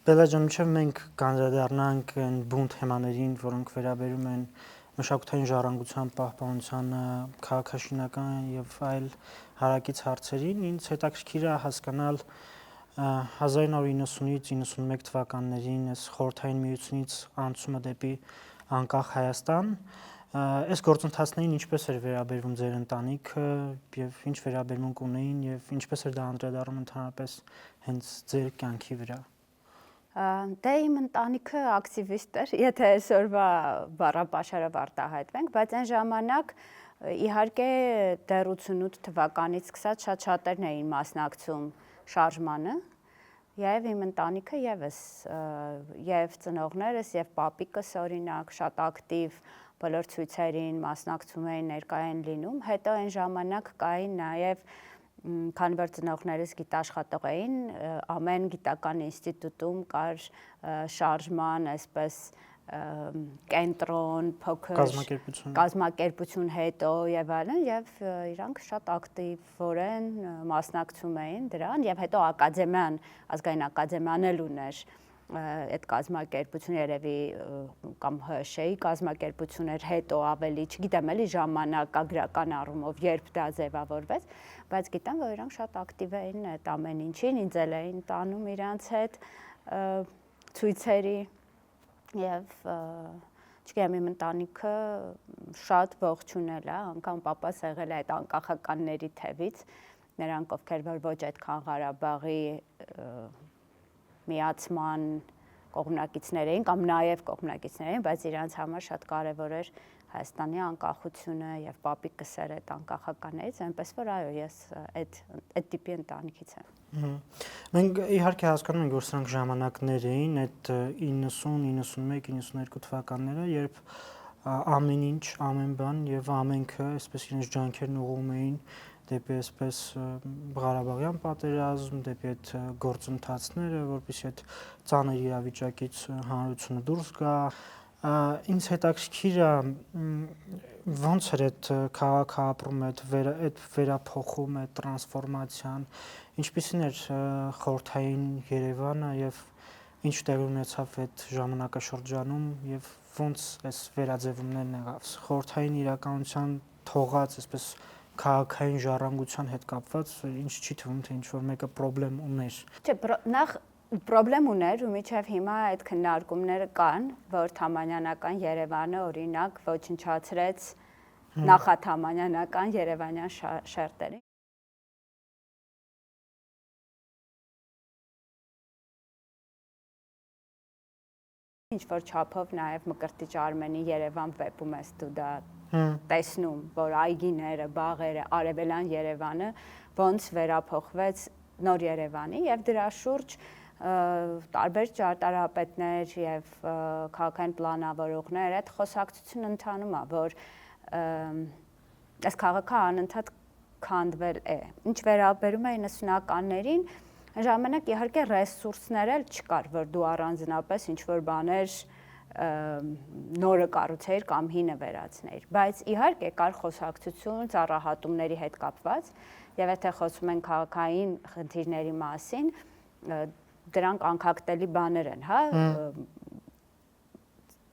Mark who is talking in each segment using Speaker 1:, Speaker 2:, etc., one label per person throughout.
Speaker 1: Բելաջան, մինչև մենք կանդրադառնանք այն բուն թեմաներին, որոնք վերաբերում են մշակութային ժառանգության պահպանությանը, քաղաքաշինական եւ այլ հարակից հարցերին, ինձ հետաքրքիր է հասկանալ 1990-ից 91 թվականներին այս խորհրդային միությունից անցումը դեպի անկախ Հայաստան, այս գործընթացներին ինչպես էր վերաբերվում ձեր ընտանիքը եւ ինչ վերաբերմունք ունեին եւ ինչպես էր դա անդրադառնում ընդհանրապես հենց ձեր կյանքի վրա։
Speaker 2: Դե իմ ընտանիքը ակտիվիստ էր, եթե այսօրվա բառապաշարով արտահայտվենք, բայց այն ժամանակ իհարկե դեռ 88 թվականից սկսած շատ-շատերն էին մասնակցում շարժմանը, եւ իմ ընտանիքը եւս եւ ծնողներս եւ պապիկս օրինակ շատ ակտիվ բոլոր ցույցերին մասնակցում էին, ներկայ էին լինում, հետո այն ժամանակ կային նաեւ քանի որ ծնողներս գիտաշխատող էին, ամեն գիտական ինստիտուտում կար շարժման, այսպես կենտրոն, փոքր կազմակերպություն հետո եւ այլն, եւ իրանք շատ ակտիվորեն մասնակցում էին դրան, եւ հետո ակադեմիան, ազգային ակադեմիան էլ ուներ այդ կազմակերպությունը երևի կամ ՀՇ-ի կազմակերպություններ հետո ավելի, չգիտեմ էլի ժամանակագրական առումով երբ դա ձևավորվեց, բայց գիտեմ, որ իրանք շատ ակտիվ էին այդ ամեն ինչին, ինձ էլ էին տանում իրանց հետ ցույցերի եւ չգիտեմ, իմ ընտանիքը շատ ողջունել է, անգամ պապաս եղել է այդ անկախականների թևից, նրանք ովքեր որ ոչ այդքան Ղարաբաղի միացման կողմնակիցներ էին կամ նաև կողմնակիցներ էին, բայց իրանց համար շատ կարևոր էր Հայաստանի անկախությունը եւ պապիկս էր այդ անկախականներից, այնպես որ այո, ես այդ տիպի ընտանիքից եմ։
Speaker 1: Մենք իհարկե հասկանում ենք, որ սրանք ժամանակներ էին, այդ 90, 91, 92 թվականները, երբ ամեն ինչ, ամեն բան եւ ամենքը այսպես իրենց ջանքերն ուղղում էին դեպի այսպես Ղարաբաղյան պատերազմ, դեպի այդ գործընթացները, որպեսզի այդ ծանր իրավիճակից հանրությունը դուրս գա։ Ինձ հետաքրքիր է ոնց էր այդ քաղաքը ապրում, այդ վերափոխումը, այդ տրանսֆորմացիան, ինչպիսին էր խորհրդային Երևանը եւ ինչ տեղի ունեցավ այդ ժամանակաշրջանում եւ ոնց այս վերաձևումներն եղավ խորհրդային իրականության թողած այսպես քաղաքային ժառանգության հետ կապված ինչ չի թվում թե ինչ որ մեկը խնդրեմ ուներ։
Speaker 2: Չէ, նախ խնդրեմ ուներ ու միջև հիմա այդ քննարկումները կան, որ թամանյանական Երևանը օրինակ ոչնչացրեց նախաթամանյանական Երևանյան շերտերին։ Ինչ որ չափով նաև Մկրտիչ Արմենի Երևան վեպում ես դու դա տեսնում, որ այգիները, բաղերը, արևելյան Երևանը ոնց վերափոխվեց նոր Երևանի եւ դրա շուրջ տարբեր ճարտարապետներ եւ քաղաքային պլանավորողներ այդ խոսակցությունը ընթանում է, որ այս քաղաքը անընդհատ քանդվել է։ Ինչ վերաբերում է 90-ականներին, ժամանակ իհարկե ռեսուրսներ էլ չկար, որ դու առանձնապես ինչ-որ բաներ նորը կառուցեիր կամ հինը վերացնեիր, բայց իհարկե կար խոսակցություն ծառահատումների հետ կապված եւ եթե խոսում են քաղաքային խնդիրների մասին, դրանք անկախտելի բաներ են, հա,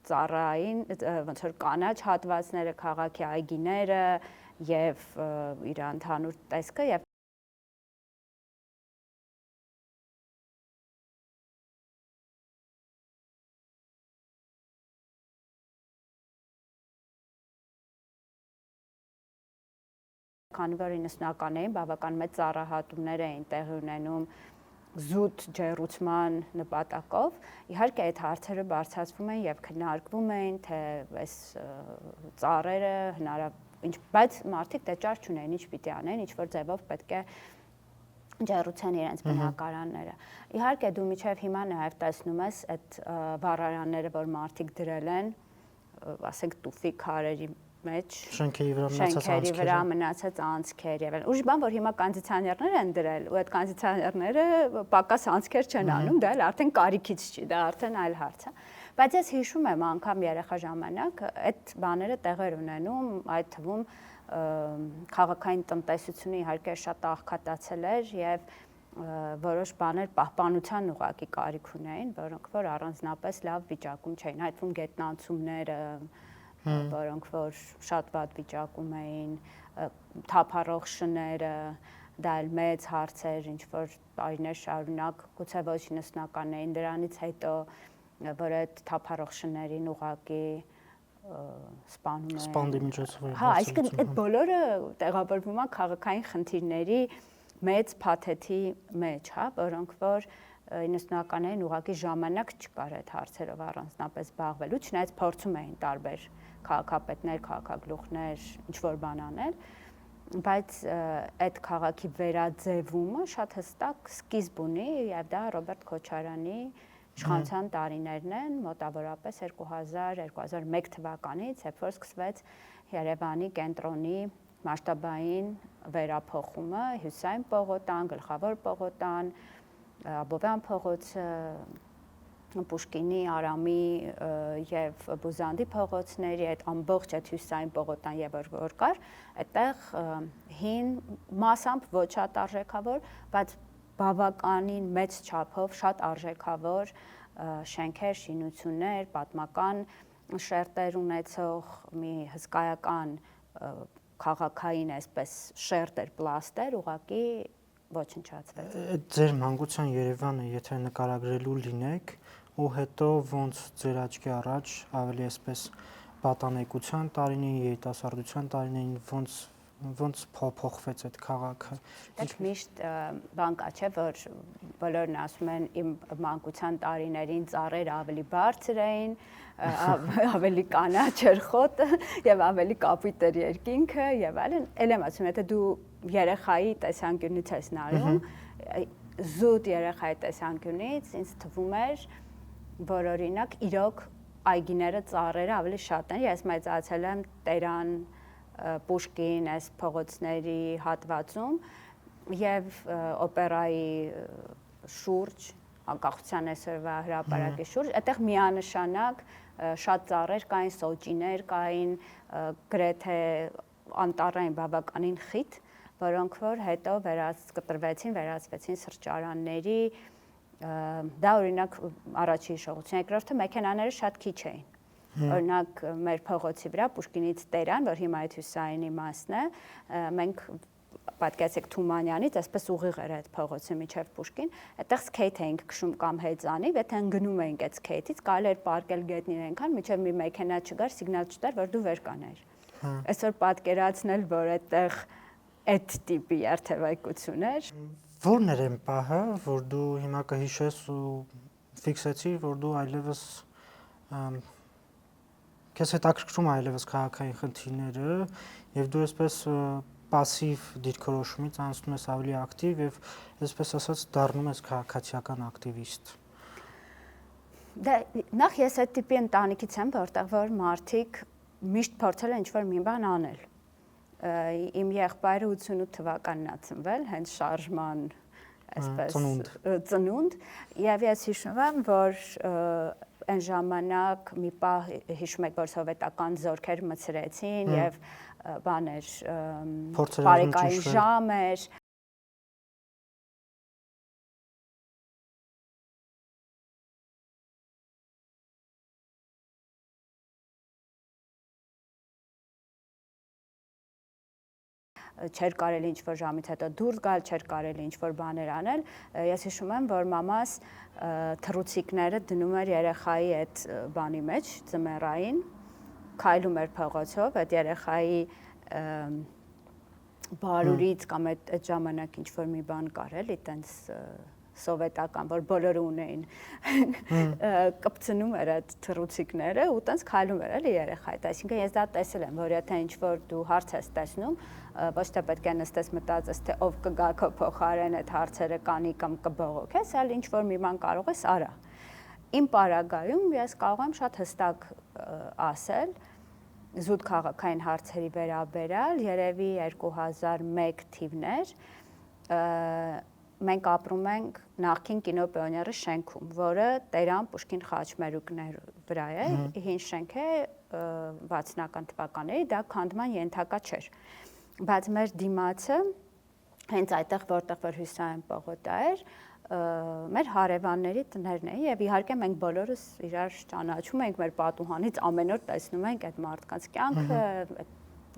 Speaker 2: ծառային, ոնց որ կանաչ հատվածները, քաղաքի այգիները եւ իր ընդհանուր տեսքը եւ քանի որ 90-ականներին բավական մեծ ծառահատումներ էին տեղի ունենում զուտ ջեռուցման նպատակով, իհարկե այդ հարցերը բարձրացվում են եւ քննարկվում էին, թե այս ծառերը բայց մարդիկ դե ճար չունեն, ինչ պիտի անեն, ինչ որ ձևով պետք է ջեռուցեն իրենց բնակարանները։ Իհարկե դու միջև հիմա նաեւ տեսնում ես այդ վառարանները, որ մարդիկ դրել են, ասենք տուֆի քարերի մեջ շենքերի վրա մնացած անցքեր եւ այլն։ Ուրիշ բան, որ հիմա կոնդիցիոներներ են դրել ու այդ կոնդիցիոներները պակաս անցքեր չեն անում, դա էլ արդեն կարիքից չի, դա արդեն այլ հարց է։ Բայց ես հիշում եմ անգամ երեխա ժամանակ այդ բաները տեղեր ունենում, այդ թվում քաղաքային տնտեսությունը իհարկե շատ աղքատացել էր եւ որոշ բաներ պահպանության ուղղակի կարիք ունեին, որոնք որ առանձնապես լավ վիճակում չէին, այդ թվում գետնանցումները, որոնք որ շատ վատ վիճակում էին, թափառող շները, դա էլ մեծ հարց էր, ինչ որ տարիներ շարունակ, գուցե ոչ 90-ականներին, դրանից հետո, որ այդ թափառող շներին ուղղակի սպանում են։
Speaker 1: Սպանդի միջոցով։
Speaker 2: Հա, այսինքն այդ բոլորը տեղավորվում է քաղաքային խնդիրների մեծ փաթեթի մեջ, հա, որոնք որ 90-ականներին ուղղակի ժամանակ չկար այդ հարցերով առանձնապես զբաղվելու, չնայած փորձում էին տարբեր քաղաքապետներ, քաղաքագլուխներ ինչ-որ բան անել, բայց այդ քաղաքի վերաձևումը շատ հստակ սկիզբ ունի եւ դա Ռոբերտ Քոչարյանի իշխանության տարիներն են, մոտավորապես 2000-2001 թվականից, երբ որ սկսվեց Երևանի կենտրոնի մասշտաբային վերափոխումը, Հյուսիսային պողոտան, Գլխավոր պողոտան, Աբովյան փողոցը, Պուշկինի, Արամի եւ Բուզանդի փողոցների այդ ամբողջ այդ Հյուսիսային պողոտան եւ որ կար, այդտեղ հին մասամբ ոչ շատ արժեքավոր, բայց բավականին մեծ չափով շատ արժեքավոր շենքեր, շինություններ, պատմական շերտեր ունեցող մի հսկայական քաղաքային այսպես շերտեր, պլաստեր ուղղակի ոչնչացվեց։
Speaker 1: Այդ ձեր մանկության Երևանը, եթե նկարագրելու լինեք, ու հետո ոնց ձեր աչքի առաջ ավելի այսպես պատանեկության տարիներին, երիտասարդության տարիներին ոնց փոխվեց այդ քաղաքը։
Speaker 2: Դեք միշտ բան կա, չէ, որ բոլորն ասում են իմ մանկության տարիներին ծառերը ավելի բարձր էին, ավելի կանաչ էր խոտը եւ ավելի կապույտ էր երկինքը եւ այլն, ել եմ ասում, եթե դու երեխայի տեսանկյունից ես նայում, զուտ երեխայի տեսանկյունից ինձ թվում էր, որ օրինակ իրոք այգիները, ծառերը ավելի շատ են։ Ես մեծացել եմ Տերան, Պուշկին, այս փողոցների հատվածում եւ օպերայի շուրջ, անկախության այսօրվա հրապարակի շուրջ, այդտեղ միանշանակ շատ ծառեր կային, սոճիներ կային, գրեթե անտառային բավականին խիտ, որոնք որ հետո վերածվեցին սրճարանների, դա օրինակ առաջի հիշողություն, երկրորդը մեքենաները շատ քիչ էին։ Օրինակ մեր փողոցի վրա Պուշկինից Տերան, որ հիմա այդ Հյուսիսայինի մասն է, մենք պատկերացեք Թումանյանից, այսպես ուղիղ էր այդ փողոցը միջև Պուշկին, այդտեղ սկեյթ էինք քշում կամ հեծանիվ, եթե ընկնում էինք այդ սկեյթից, կարելի էր պարկել գետնին այնքան, մինչև մի մեքենա չգար, սիգնալ չտար, որ դու վեր կաներ։ Այսօր պատկերացնել, որ այդտեղ այդ տիպի երթևեկություն էր։
Speaker 1: Ո՞րն էր այն պահը, որ դու հիմա կհիշես ու ֆիքսեցիր, որ դու այլևս քեզ հետաքրքրում այլևս քաղաքային խնդիրները եւ դու այսպես пассив դիրքորոշումից անցնում ես ավելի ակտիվ եւ այսպես ասած դառնում ես քաղաքացիական ակտիվիստ։
Speaker 2: Դա նախ ես այդ տիպի ընտանիքից եմ, որտեղ որ մարդիկ միշտ փորձել են ինչ-որ մի բան անել։ Իմ եղբայրը 88 թվականին է ծնվել, հենց շարժման այսպես ծնունդ, եւ ես հիշում եմ, որ այն ժամանակ մի պահ հիշում եք, որ սովետական զորքեր մցրեցին եւ բաներ բարեկային ժամ էր, չէր կարելի ինչ-որ ժամից հետո դուրս գալ, չէր կարելի ինչ-որ բաներ անել, ես հիշում եմ, որ մամաս թռուցիկները դնում էր երեխայի այդ բանի մեջ, ձմեռային, քայլում էր փողոցով, այդ երեխայի բարուրից կամ այդ ժամանակ ինչ-որ մի բան կար էլի, տենց սովետական, որ բոլորը ունեին, կպցնում էր այդ թռուցիկները ու տենց քայլում էր էլի երեխայդ, այսինքն ես դա տեսել եմ, որ եթե ինչ-որ դու հարց ես տեսնում, ոչ թե պետք է նստես մտածես, թե ով կգա քո փոխարեն այդ հարցերը կանի կամ կբողոքես, այլ ինչ-որ մի բան կարող ես արա։ Իմ պարագայում ես կարող եմ շատ հստակ ասել, զուտ քաղաքային հարցերի վերաբերյալ, երևի 2001 թիվներ, մենք ապրում ենք նախկին կինո պիոների շենքում, որը Տերան Պուշկին խաչմերուկներ վրա է, հին շենք է 60-ական թվականների, դա քանդման ենթակա չէր։ Բայց մեր դիմացը հենց այդտեղ որտեղ որ հյուսային պողոտա էր, մեր հարևանների տներն էին եւ իհարկե մենք բոլորս իրար ճանաչում ենք, մեր պատուհանից ամեն օր տեսնում ենք այդ մարդկանց կյանքը,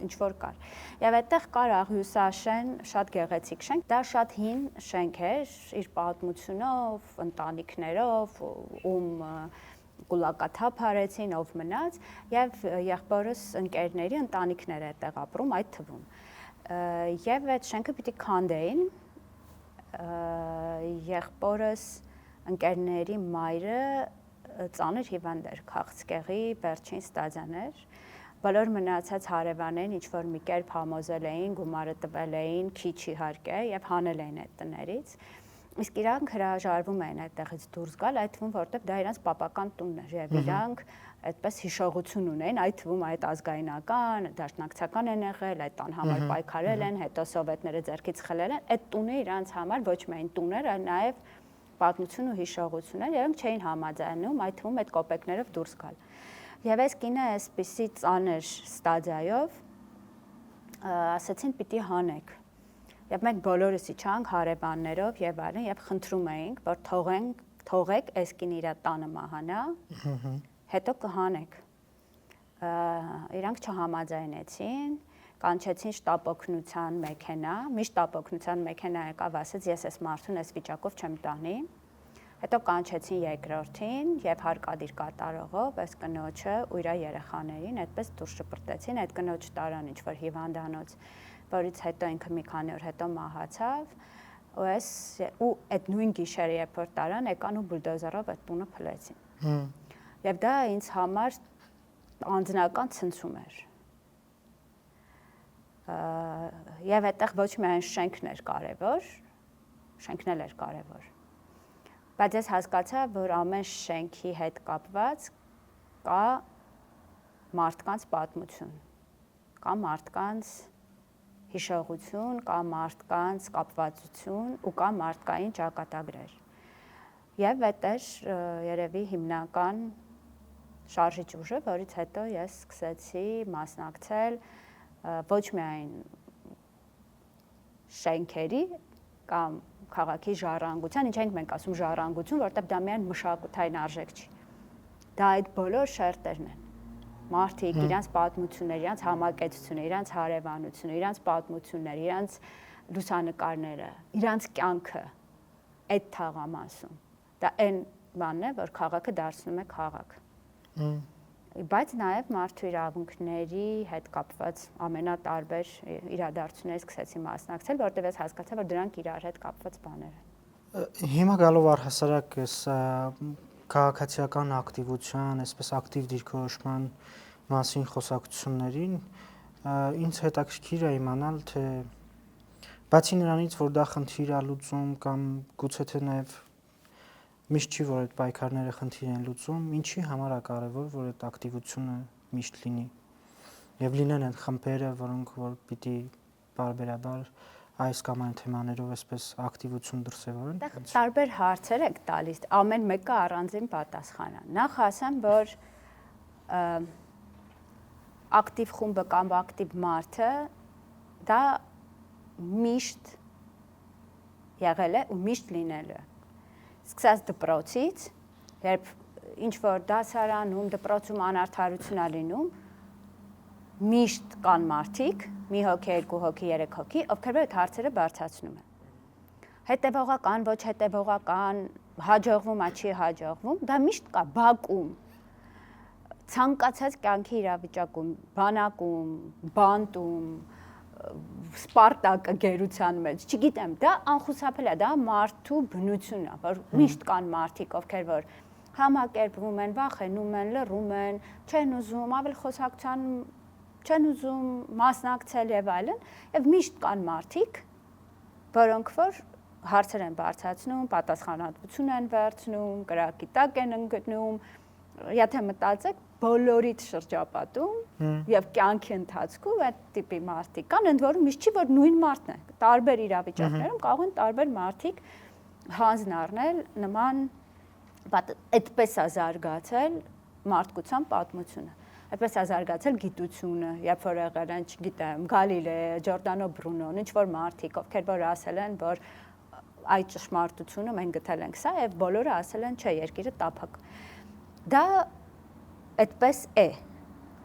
Speaker 2: ինչ որ կար։ Եվ այդտեղ կար Աղյուսաշեն, շատ գեղեցիկ շենք, դա շատ հին շենք էր, իր պատմությունով, ընտանիքներով, ում կուլակաթափ արեցին, ով մնաց, եւ եղբորս ընկերների ընտանիքներ այդտեղ ապրում այդ թվում։ Եվ այդ շենքը պիտի քանդեին, եղբորս ընկերների մայրը ծանր հիվանդ էր, քաղցկեղի վերջին ստադիաներ։ Բոլոր մնացած հարևաններին ինչ որ մի կերպ համոզել էին, գումարը տվել էին, քիչ իհարկե, եւ հանել էին այդ տներից։ Իսկ իրանք հրաժարվում էին այդտեղից դուրս գալ, այդ թվում որտեղ դա իրանք պապական տունն էր եւ իրանք այդպես հիշողություն ունեն, այդ թվում այդ ազգայնական, դաշնակցական են եղել, այդ տան համար պայքարել են, հետո սովետները ձեռքից խլել են, այդ տունը իրանք համար ոչ միայն տուն էր, այլ նաեւ պատմություն ու հիշողություն էր, իրենք չէին համաձայնում այդ թվում այդ կոպեկներով դուրս գալ։ Եվ այս կինը այսպիսի ծանր ստադիայով ասացին պիտի հանեք։ Եվ մենք բոլորս իջանք հարևաններով եւ այլն եւ խնդրում էինք, որ թողեք այս կինը իր տանը մահանա, հետո կհանեք։ Իրանք չհամաձայնեցին, կանչեցին շտապ օգնության մեքենա, մի շտապ օգնության մեքենա եկավ, ասաց ես այս մարդուն այս վիճակով չեմ տանի։ Հետո կանչեցին երկրորդին եւ հարկադիր կատարողով այս կնոջը ու իր երեխաներին այդպես դուրս շպրտեցին, այդ կնոջը տարան ինչ որ հիվանդանոց, որից հետո ինքը մի քանի օր հետո մահացավ, ու այդ նույն գիշերը երբ որ տարան, եկան ու բուլդոզերով այդ տունը փլեցին։ Եվ դա ինձ համար անձնական ցնցում էր։ Եվ այդտեղ ոչ միայն շենքն էր կարևոր, շենքն էլ էր կարևոր։ Բայց ես հասկացա, որ ամեն շենքի հետ կապված կա մարդկանց պատմություն, կա մարդկանց հիշողություն, կա մարդկանց կապվածություն ու կա մարդկային ճակատագրեր։ Եվ այդ էր երևի հիմնական շարժիչ ուժը, որից հետո ես սկսեցի մասնակցել ոչ միայն շենքերի կամ քաղաքի ժառանգության, ինչ ենք մենք ասում ժառանգություն, որտեղ դա միայն մշակութային արժեք չի։ Դա այդ բոլոր շերտերն են։ Մարդիկ իրանց պատմությունները, իրանց համակեցությունը, իրանց հարևանությունը, իրանց պատմությունները, իրանց լուսանկարները, իրանց կյանքը այդ թաղամասում։ Դա այն բանն է, որ քաղաքը դարձնում է քաղաք։ Բայց նաև մարդու իրավունքների հետ կապված ամենատարբեր իրադարձությունների սկսեցի մասնակցել, որտեղ ես հասկացա, որ դրանք իրար հետ կապված բաներ են։
Speaker 1: Հիմա գալով առհասարակ այս քաղաքացիական ակտիվության, այսպես ակտիվ դիրքորոշման մասին խոսակցություններին, ինձ հետաքրքիր է իմանալ, թե բացի նրանից, որ դա խնդիր է լուծում կամ գուցե թե նաև միշտ չի, որ այդ պայքարները խնդիր են լուծում, ինչի համար է կարևոր, որ այդ ակտիվությունը միշտ լինի եւ լինեն այդ խմբերը, որոնք որ պիտի բարբերաբար այս կամ այն թեմաներով այսպես ակտիվություն դրսևորեն։
Speaker 2: Տարբեր հարցեր եք տալիս, ամեն մեկը առանձին պատասխան է։ Նախ ասեմ, որ ակտիվ խումբը կամ ակտիվ մարդը դա միշտ եղել է ու միշտ լինելու է։ Սկսած դպրոցից, երբ ինչ-որ դասարանում, դպրոցում անարդարություն է լինում, միշտ կան մարդիկ, մի հոգի, երկու հոգի, երեք հոգի, ովքեր այդ հարցերը բարձրացնում են։ Հետևողական, ոչ հետևողական, հաջողվում, չի հաջողվում, դա միշտ կա բակում, ցանկացած կյանքի իրավիճակում, բանակում, բանտում, Սպարտակը գերության մեջ, չգիտեմ, դա անխուսափելի է, դա մարդու բնությունն է, որ միշտ կան մարդիկ, ովքեր որ համակերպվում են, վախենում են, լռում են, չեն ուզում, ավելի խոսակցության չեն ուզում մասնակցել եւ այլն, եւ միշտ կան մարդիկ, որոնք որ հարցեր են բարձրացնում, պատասխանատվություն են վերցնում, կրակի տակ են ընկնում, եթե մտածեք բոլորիդ շրջապատում եւ կյանքի ընթացքում այդ տիպի մարդիկ կան, ընդ որում միշտ չի որ նույն մարդն է, տարբեր իրավիճակներում կարող են տարբեր մարդիկ հանձն առնել նման այդպես է զարգացել մարդկության պատմությունը։ այդպես է զարգացել գիտությունը, երբ որ եղել են, չգիտեմ, Գալիլեյը, Ջորդանո Բրունոն, ինչ որ մարդիկ, ովքեր որ ասել են, որ այդ ճշմարտությունը մենք գտել ենք սա, եւ բոլորը ասել են, չէ, երկիրը տափակ։ Դա այդպես է։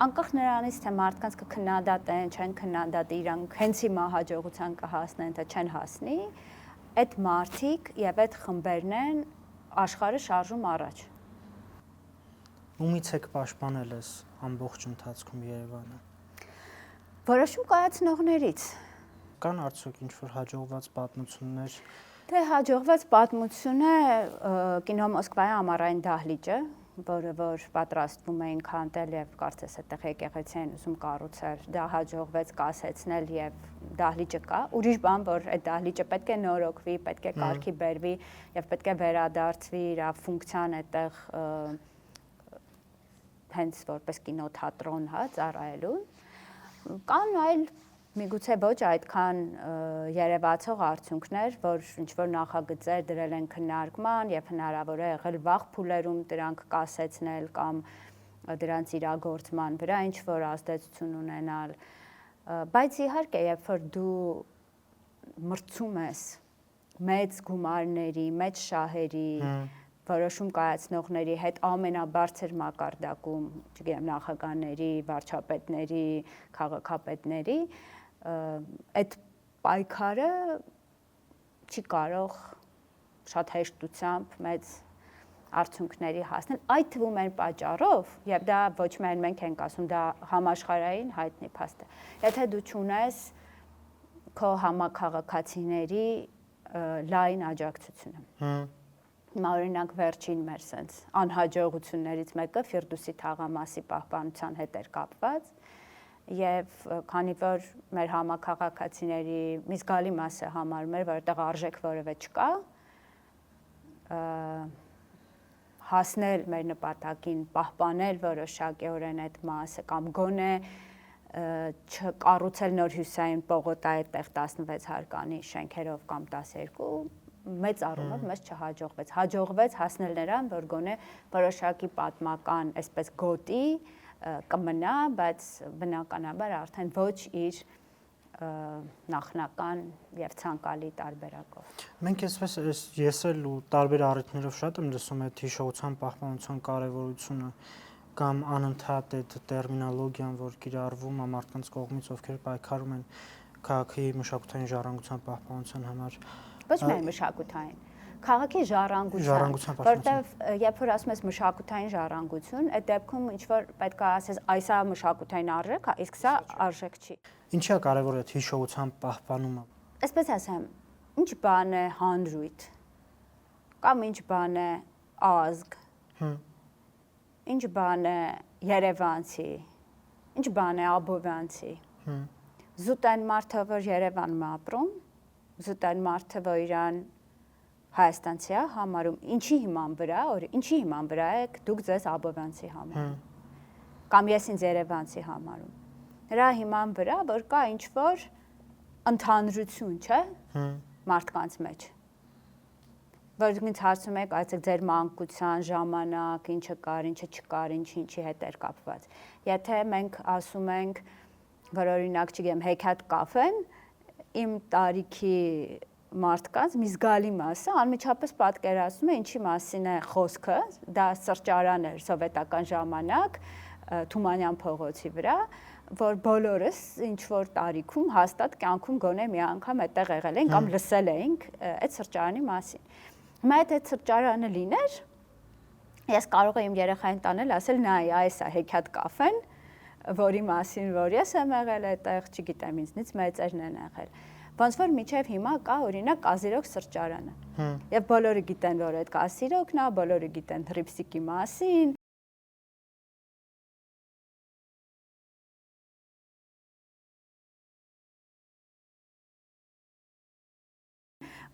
Speaker 2: Անկախ նրանից, թե մարդկանց կքննադատեն, չեն քննադատի, իրանք հենց հիմա հաջողության կհասնեն, թե չեն հասնի, այդ մարդիկ եւ այդ խմբերն են աշխարհը շարժում առաջ։
Speaker 1: Ումից եք պաշտպանել ես ամբողջ ընթացքում Երևանը։
Speaker 2: Որոշում կայացնողներից։
Speaker 1: Կան արդյոք ինչ-որ հաջողված պատմություններ։
Speaker 2: Դե հաջողված պատմությունը կինո Մոսկվայի ամառային դահլիճը, որը որ պատրաստվում էին քանդել եւ կարծես այդտեղ եկեղեցի են ուզում կառուցել, դա հաջողվեց կասեցնել եւ դահլիճը կա։ Ուրիշ բան, որ այդ դահլիճը պետք է նորոգվի, պետք է կարգի բերվի եւ պետք է վերադարձվի իր ֆունկցիան այդտեղ հենց որպես կինոթատրոն, հա, ծառայելու։ Կան այլ միգուցե ոչ այդքան երևացող արդյունքներ, որ ինչ-որ նախագծեր դրել են քննարկման եւ հնարավոր է եղել վաղ փուլերում դրանք կասեցնել կամ դրանց իրագործման վրա ինչ-որ ազդեցություն ունենալ։ Բայց իհարկե, երբ որ դու մրցում ես մեծ գումարների, մեծ շահերի, որոշում կայացնողների հետ ամենաբարձր մակարդակում, չգիտեմ, նախագահների, վարչապետների, քաղաքապետների, այդ պայքարը չի կարող շատ հեշտությամբ մեծ արդյունքների հասնել, այդ թվում են պատճառով, եւ դա ոչ միայն մենք ենք ասում, դա համաշխարհային հայտնի փաստ է։ Եթե դու չունես քո համաքաղաքացիների լայն աջակցությունը։ Հիմա օրինակ վերջին մեր sense անհաջողություններից մեկը Ֆիրդուսի թաղամասի պահպանության հետ էր կապված եւ քանի որ մեր համակարգացիների մի զգալի մասը համարում էր, որ այդտեղ արժեք որևէ չկա, հասնել մեր նպատակին, պահպանել որոշակիորեն այդ մասը կամ գոնե չկառուցել նոր հյուսային պողոտա այդտեղ 16 հարկանի շենքերով կամ 12 մեծ առումով մեզ չհաջողվեց։ Հաջողվեց հասնել նրան, որ գոնե որոշակի պատմական, այսպես գոտի կմնա, բայց բնականաբար արդեն ոչ իր նախնական եւ ցանկալի տարբերակով։
Speaker 1: Մենք ես էլ ու տարբեր առիթներով շատ եմ լսում այդ հիշողության պահպանության կարևորությունը կամ անընդհատ այդ տերմինոլոգիան, որ կիրառվում է մարդկանց կողմից, ովքեր պայքարում են քաղաքի մշակութային ժառանգության պահպանության համար։
Speaker 2: Ոչ միայն մշակութային, քաղաքի ժառանգության, որտեղ երբ որ ասում ես մշակութային ժառանգություն, այդ դեպքում ինչ որ պետք է ասես, այս է մշակութային արժեք, իսկ սա արժեք չի։
Speaker 1: Ինչի է կարևոր այդ հիշողության պահպանումը։
Speaker 2: Այսպես ասեմ, ինչ բան է հանրույթ, կամ ինչ բան է ազգ, ինչ բան է երևանցի, ինչ բան է աբովյանցի։ Զուտ այն մարդը, որ Երևանում է ապրում, զուտ այն մարդը, որ իրան հայաստանցի է համարում, ինչի հիման վրա եք դուք ձեզ աբովյանցի համարում, կամ ես ինձ երևանցի համարում։ Նրա հիման վրա, որ կա ինչ-որ ընդհանրություն, չէ, մարդկանց մեջ, որ ինձ հարցում եք, այցեք ձեր մանկության ժամանակ, ինչը կար, ինչը չկար, ինչի հետ էր կապված։ Եթե մենք ասում ենք, որ օրինակ, չգիտեմ, հեքիաթ կաֆեն, իմ տարիքի մարդկանց մի զգալի մասը անմիջապես պատկերացնում է ինչի մասին է խոսքը, դա սրճարան էր սովետական ժամանակ Թումանյան փողոցի վրա, որ բոլորս ինչ որ տարիքում հաստատ կյանքում գոնե մի անգամ այդտեղ եղել ենք կամ լսել ենք այդ սրճարանի մասին։ Հիմա այդ սրճարանը լիներ, ես կարող եմ երեխային տանել, ասել նայ, այս է հեքիաթ կաֆեն, որի մասին որ ես եմ եղել այդտեղ, չգիտեմ, ինձնից մեծերն են եղել։ Ոնց որ միջև հիմա կա օրինակ Կազիրոկ սրճարանը։ Եվ բոլորը գիտեն, որ այդ Կազիրոկն է, բոլորը գիտեն Հռիփսիկի մասին։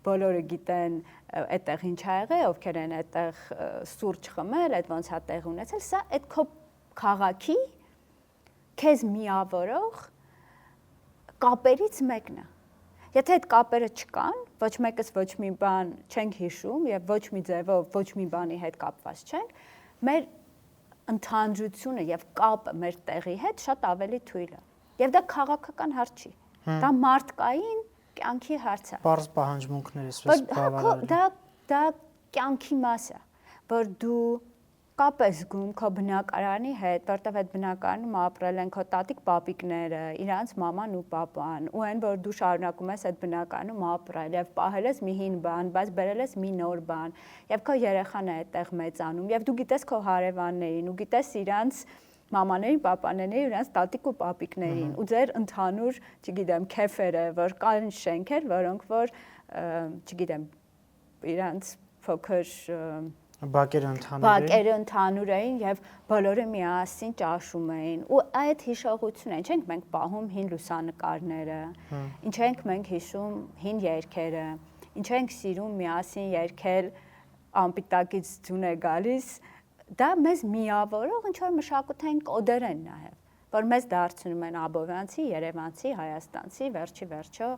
Speaker 2: Բոլորը գիտեն այդտեղ ինչ ա եղել, ովքեր են այդտեղ սուրճ խմել, այդ ոնց է տեղ ունեցել, սա այդ քո քաղաքի քեզ միավորող կապերից մեկն է։ Եթե այդ կապերը չկան, ոչ մեկս ոչ մի բան չենք հիշում եւ ոչ մի ձևով ոչ մի բանի հետ կապված չենք, մեր ընդհանրությունը եւ կապը մեր տեղի հետ շատ ավելի թույլ է։ Եվ դա քաղաքական հարց չի։ Դա մարդկային կյանքի հարց է։
Speaker 1: Պարզ պահանջմունքներ էսպես բավարարել։
Speaker 2: Դա կյանքի մաս է, որ դու կապ ես զգում քո բնակարանի հետ, որտեղ այդ բնակարանում ապրել են քո տատիկ պապիկները, իրանց մաման ու պապան, ու այն որ դու շարունակում ես այդ բնակարանում ապրել եւ պահել ես մի հին բան, բայց բերել ես մի նոր բան, եւ քո երեխան է այդտեղ մեծանում, եւ դու գիտես քո հարևաններին ու գիտես իրանց մամաներին, պապաներին, իրանց տատիկ ու պապիկներին ու ձեր ընդհանուր, չգիտեմ, քեֆերը, որ կան շենքեր, որոնք որ, չգիտեմ, իրանց փոքր բակերը ընդհանուր էին եւ բոլորը միասին ճաշում էին ու այդ հիշողությունը ինչ ենք մենք պահում հին լուսանկարները, ինչ ենք մենք հիշում հին երգերը, ինչ ենք սիրում միասին երգել անպիտակից ձուն է գալիս, դա մեզ միավորող ինչ որ մշակութային կոդեր են նաեւ, որ մեզ դարձնում են աբովյանցի, երևանցի, հայաստանցի, վերջո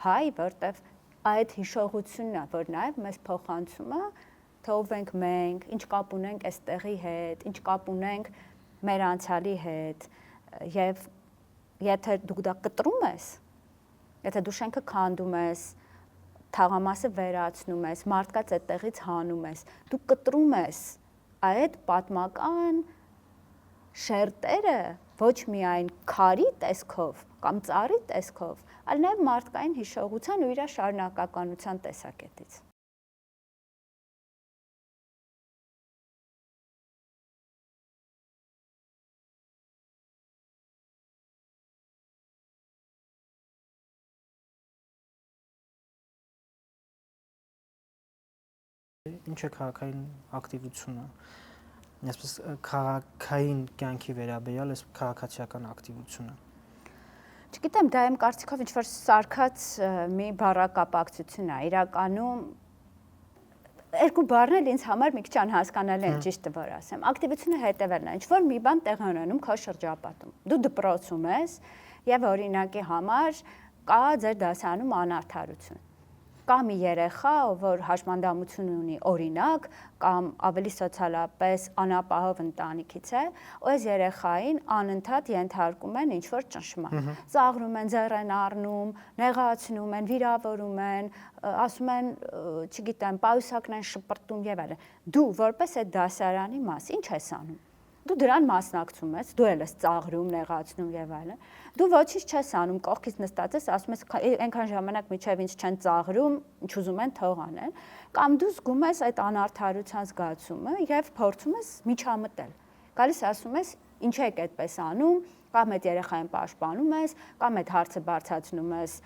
Speaker 2: հայ, որտեվ այդ հիշողությունն է, որ նաեւ մեզ փոխանցում է թող ենք մենք, ինչ կապ ունենք այս տեղի հետ, ինչ կապ ունենք մեր անցյալի հետ եւ եթե դու դա կտրում ես, եթե դու շենքը քանդում ես, թաղամասը վերացնում ես, մարդկაც այդտեղից հանում ես, դու կտրում ես այդ պատմական շերտերը ոչ միայն քարի տեսքով կամ ծառի տեսքով, այլ նաեւ մարդկային հիշողության ու իր շարունակականության տեսակետից։
Speaker 1: Ինչ է քաղաքային ակտիվությունը, այսպես քաղաքային կյանքի վերաբերյալ այս քաղաքացիական ակտիվությունը։
Speaker 2: Չգիտեմ, դա իմ կարծիքով ինչ որ սարքած մի բառակապակցություն է, իրականում երկու բառն էլ ինձ համար մի քիչ անհասկանալի են, ճիշտը որ ասեմ։ Ակտիվությունը հետևելն է, ինչ որ մի բան տեղ ունենում քո շրջապատում։ Դու դպրոցում ես եւ օրինակի համար կա ձեր դասարանում անարդարություն։ Կա մի երեխա, որ հաշմանդամություն ունի օրինակ, կամ ավելի սոցիալապես անապահով ընտանիքից է, ու այս երեխային անընդհատ ենթարկում են ինչ-որ ճնշման։ Ծաղրում են, ձեռ են առնում, նեղացնում են, վիրավորում են, ասում են, չգիտեմ, պայուսակն են շպրտում եւ այլն։ Դու որպես այդ դասարանի մաս ինչ ես անում։ Դու դրան մասնակցում ես, դու էլ ես ծաղրում, նեղացնում եւ այլն։ Դու ոչինչ չես անում, կողքից նստած ես, ասում ես այնքան ժամանակ միջև ինձ չեն ծաղրում, ինչ ուզում են թող անեն, կամ դու զգում ես այդ անարդարության զգացումը եւ փորձում ես միջամտել։ Գալիս ասում ես, ինչ եք այդպես անում, կամ այդ երեխային պաշտպանում ես, կամ այդ հարցը բարձրացնում ես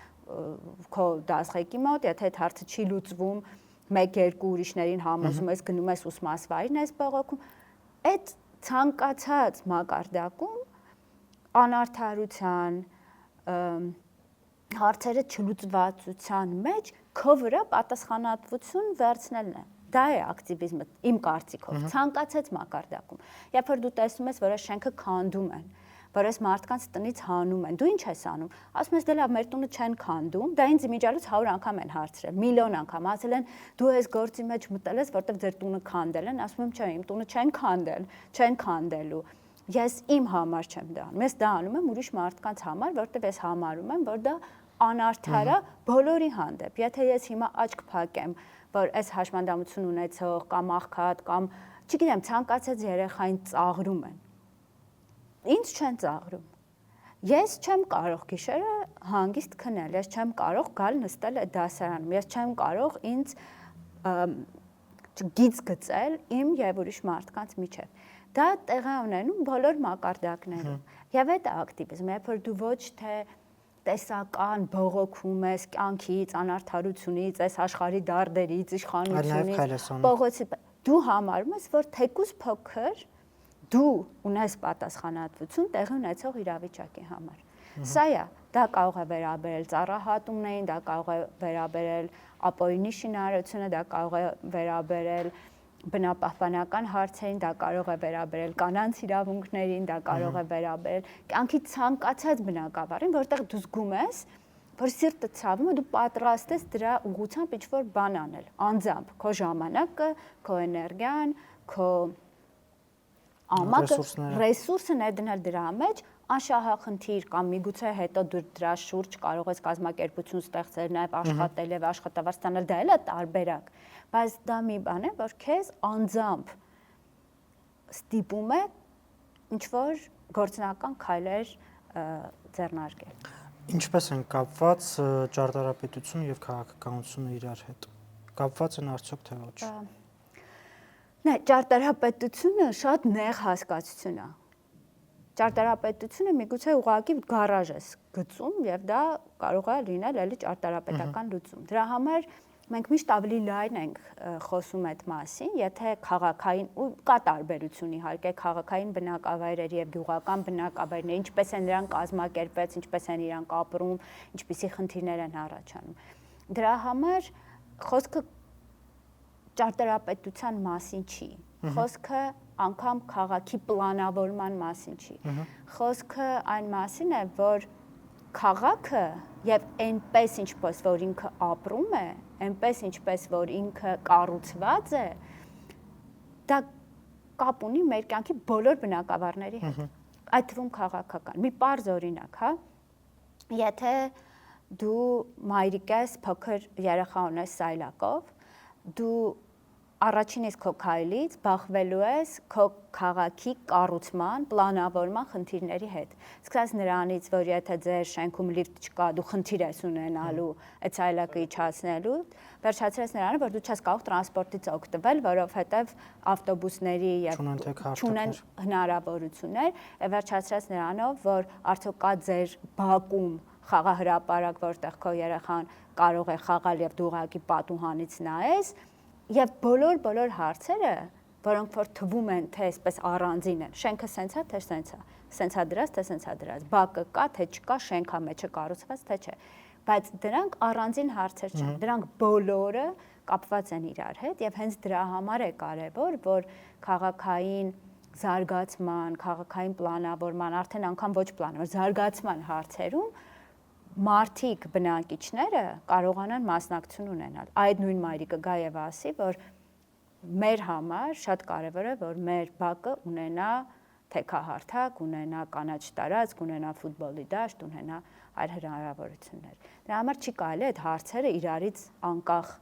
Speaker 2: քո դասղեկի մոտ, եթե այդ հարցը չի լուծվում, 1-2 ուրիշներին համոզում ես, գնում ես ուսմասվարին ես բողոքում։ Այդ ցանկացած մակարդակում անարդարության հարցերը չլուծվածության մեջ քո վրա պատասխանատվություն վերցնելն է։ Դա է ակտիվիզմը իմ կարծիքով, ցանկացած մակարդակում։ Երբ որ դու տեսնում ես, որ շենքը քանդում են, որ այս մարդկանց տնից հանում են, դու ինչ ես անում։ Ասում ես դե լավ, մեր տունը չեն քանդում, դա ինձ իմիջիալից 100 անգամ են հարցրել, միլիոն անգամ ասել են, դու այս գործի մեջ մտել ես, որտեղ ձեր տունը քանդել են, ասում եմ, չէ, իմ տունը չեն քանդել, չեն քանդելու։ Ես իմ համար չեմ դա անում։ Ես դա անում եմ ուրիշ մարդկանց համար, որտեղ ես համարում եմ, որ դա անարդար է բոլորի հանդեպ։ Եթե ես հիմա աչք փակեմ, որ այս հաշմանդամություն ունեցող կամ աղքատ կամ չգիտեմ, ցանկացած երեխային ծաղրում են, ինձ չեն ծաղրում։ Ես չեմ կարող գիշերը հանգիստ քնել, ես չեմ կարող գալ նստել այդ դասարանում, ես չեմ կարող ինձ գիծ գծել իմ եւ ուրիշ մարդկանց միջեւ։ Դա տեղի ունենում բոլոր մակարդակներում։ Եվ այդ ակտիվիզմը, երբ որ դու ոչ թե տեսական բողոքում ես կյանքից, անարդարությունից, այս աշխարհի դարդերից, իշխանությունից, փողոցի, դու համարում ես, որ թեկուզ փոքր դու ունես պատասխանատվություն տեղի ունեցող իրավիճակի համար։ Սա է, դա կարող է վերաբերել ծառահատումներին, դա կարող է վերաբերել ապօրինի շինարարությունը, դա կարող է վերաբերել բնապահպանական հարցերին, դա կարող է վերաբերել կանանց իրավունքներին, դա կարող է վերաբերել կյանքի ցանկացած բնակավարին, որտեղ դու զգում ես, որ սիրտը ցավում է, դու պատրաստ ես դրա ուղղությամբ ինչ-որ բան անել, անձամբ քո ժամանակը, քո էներգիան, քո ամակը ռեսուրսն է դնել դրա մեջ, անշահախնդիր կամ միգուցե հետո դրա շուրջ կարող ես կազմակերպություն ստեղծել, նաև աշխատել եւ աշխատավարձ ստանալ, դա էլ է տարբերակ, բայց դա մի բան է, որ քեզ անձամբ ստիպում է ինչ որ գործնական քայլեր ձեռնարկել։
Speaker 1: Ինչպես են կապված ճարտարապետությունը եւ քաղաքականությունը իրար հետ։ Կապված են արդյոք թե ոչ։
Speaker 2: Նայ, ճարտարապետությունը շատ նեղ հասկացություն է։ Ճարտարապետությունը միգուցե ուղղակի գարաժ ես գծում եւ դա կարող է լինել էլի ճարտարապետական լուծում։ Դրա համար մենք միշտ ավելի լայն ենք խոսում այդ մասին, եթե քաղաքային ու կա տարբերություն իհարկե քաղաքային բնակավայրերի եւ գյուղական բնակավայրների, ինչպես են նրանք կազմակերպված, ինչպես են իրանք ապրում, ինչպիսի խնդիրներ են առաջանում։ Դրա համար խոսքը ճարտարապետության մասին չի։ Խոսքը անգամ քաղաքի պլանավորման մասին չի։ Խոսքը այն մասին է, որ քաղաքը եւ այնպես ինչպես որ ինքը ապրում է, այնպես ինչպես որ ինքը կառուցված է, դա կապ ունի մեր կյանքի բոլոր բնակավարների հետ։ Այդ թվում քաղաքական։ Մի պարզ օրինակ, հա։ Եթե դու մայրիկ ես, փոքր երեխա ունես սայլակով, դու առաջին իսկ քո քայլից բախվելու ես քո քաղաքի կառուցման, պլանավորման խնդիրների հետ։ Սկսած նրանից, որ եթե ձեր շենքում լիֆտ չկա, դու խնդիր ես ունենալու այդ սայլակը իջացնելու, վերջացրած նրանով, որ դու չես կարող տրանսպորտից օգտվել, որովհետև ավտոբուսների եւ չունեն հնարավորություններ, եւ վերջացրած նրանով, որ արդյոք կա ձեր բակում խաղահրապարակ, որտեղ քո երեխան կարող է խաղալ եւ դու ուղղակի պատուհանից նայես, եւ բոլոր հարցերը, որոնք որ թվում են թե այսպես առանձին են, շենքը սենցա թե սենցա, սենցա դրած թե սենցա դրած, բակը կա թե չկա, շենքա մեջը կառուցված թե չէ, բայց դրանք առանձին հարցեր չեն, դրանք բոլորը կապված են իրար հետ եւ հենց դրա համար է կարեւոր, որ քաղաքային զարգացման, քաղաքային պլանավորման, արդեն անգամ ոչ պլանավոր, զարգացման հարցերում մարդիկ բնակիչները կարողանան մասնակցություն ունենալ։ Այդ նույն մայրիկը գա եւ ասի, որ մեր համար շատ կարեւոր է, որ մեր բակը ունենա թեքահարթակ, ունենա կանաչ տարածք, ունենա ֆուտբոլի դաշտ, ունենա այլ հնարավորություններ։ Դրա համար չի կարելի այդ հարցերը իրարից անկախ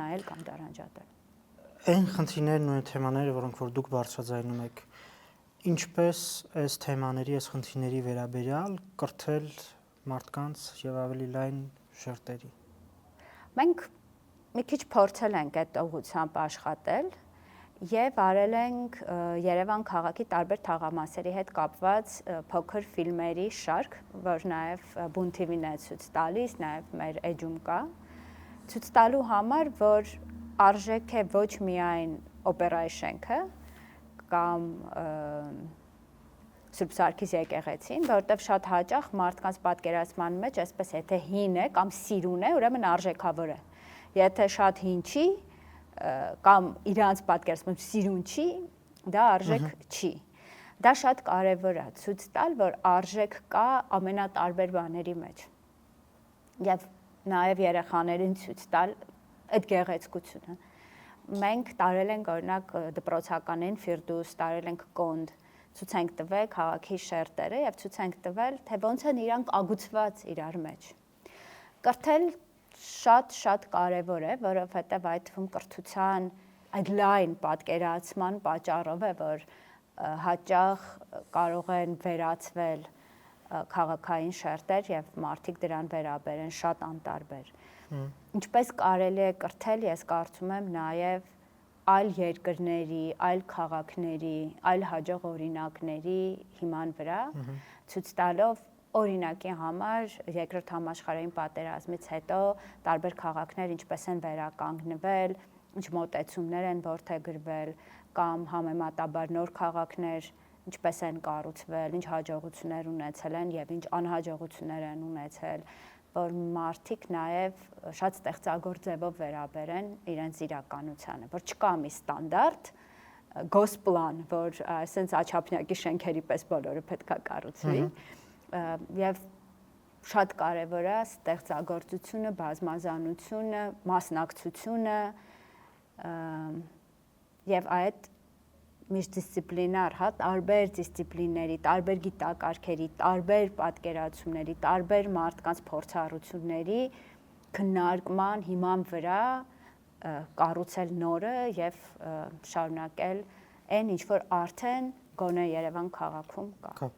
Speaker 2: նայել կամ տարանջատել։
Speaker 1: Այն խնդիրներն ու այն թեմաները, որոնք որ դուք բարձրաձայնում եք, ինչպես այս թեմաների, այս խնդիրների վերաբերյալ կրթել մարդկանց եւ ավելի լայն շերտերի։
Speaker 2: Մենք մի քիչ փորձել ենք այդ ուղղությամբ աշխատել եւ արել ենք Երևան քաղաքի տարբեր թաղամասերի հետ կապված փոքր ֆիլմերի շարք, որ նաեւ Բուն TV-ն է ցույց տալիս, նաեւ մեր էջում կա, ցույց տալու համար, որ արժեք է ոչ միայն օպերայի շենքը կամ Սուրբ Սարգիս եկեղեցին, որովհետև շատ հաճախ մարդկանց պատկերացման մեջ այսպես եթե հին է կամ սիրուն է, ուրեմն արժեքավոր է։ Եթե շատ հին չի կամ իրանց պատկերացնում սիրուն չի, դա արժեք չի։ Դա շատ կարևոր է ցույց տալ, որ արժեք կա ամենատարբեր բաների մեջ։ Եվ նաև երեխաներին ցույց տալ այդ գեղեցկությունը։ Մենք տարել ենք օրինակ դպրոցականին Ֆիրդուս, տարել ենք Կոնդ, ցույց ենք տվել քաղաքի շերտերը եւ ցույց ենք տվել, թե ոնց են իրանք ագուցված իրար մեջ։ Կրթել շատ կարեւոր է, որովհետեւ այդ թվում կրթության այդ լայն պատկերացման պատճառով է, որ հաճախ կարող են վերածվել քաղաքային շերտեր եւ մարդիկ դրան վերաբերեն շատ անտարբեր։ Ինչպես կարելի է կրթել, ես կարծում եմ նաեւ այլ երկրների, այլ քաղաքների, այլ հաջող օրինակների հիման վրա, ցույց տալով օրինակի համար երկրորդ համաշխարհային պատերազմից հետո տարբեր քաղաքներ ինչպես են վերականգնվել, ինչ մոտեցումներ են որդեգրվել կամ համեմատաբար նոր քաղաքներ ինչպես են կառուցվել, ինչ հաջողություններ ունեցել են եւ ինչ անհաջողություններ են ունեցել, որ մարդիկ նաև շատ ստեղծագործ ձևով վերաբերեն իրենց իրականությանը, որ չկա մի ստանդարտ գոսպլան, որ այսպես աչափնյակի շենքերի պես բոլորը պետք է կառուցվի, եւ շատ կարեւոր է ստեղծագործությունը, բազմազանությունը, մասնակցությունը եւ այդ միջդիսցիպլինար, հա, տարբեր դիսցիպլինների, տարբեր գիտակարգերի, տարբեր պատկերացումների, տարբեր մարդկանց փորձառությունների քննարկման հիման վրա կառուցել նորը եւ շարունակել այն ինչ որ արդեն գոնե Երևան քաղաքում կա։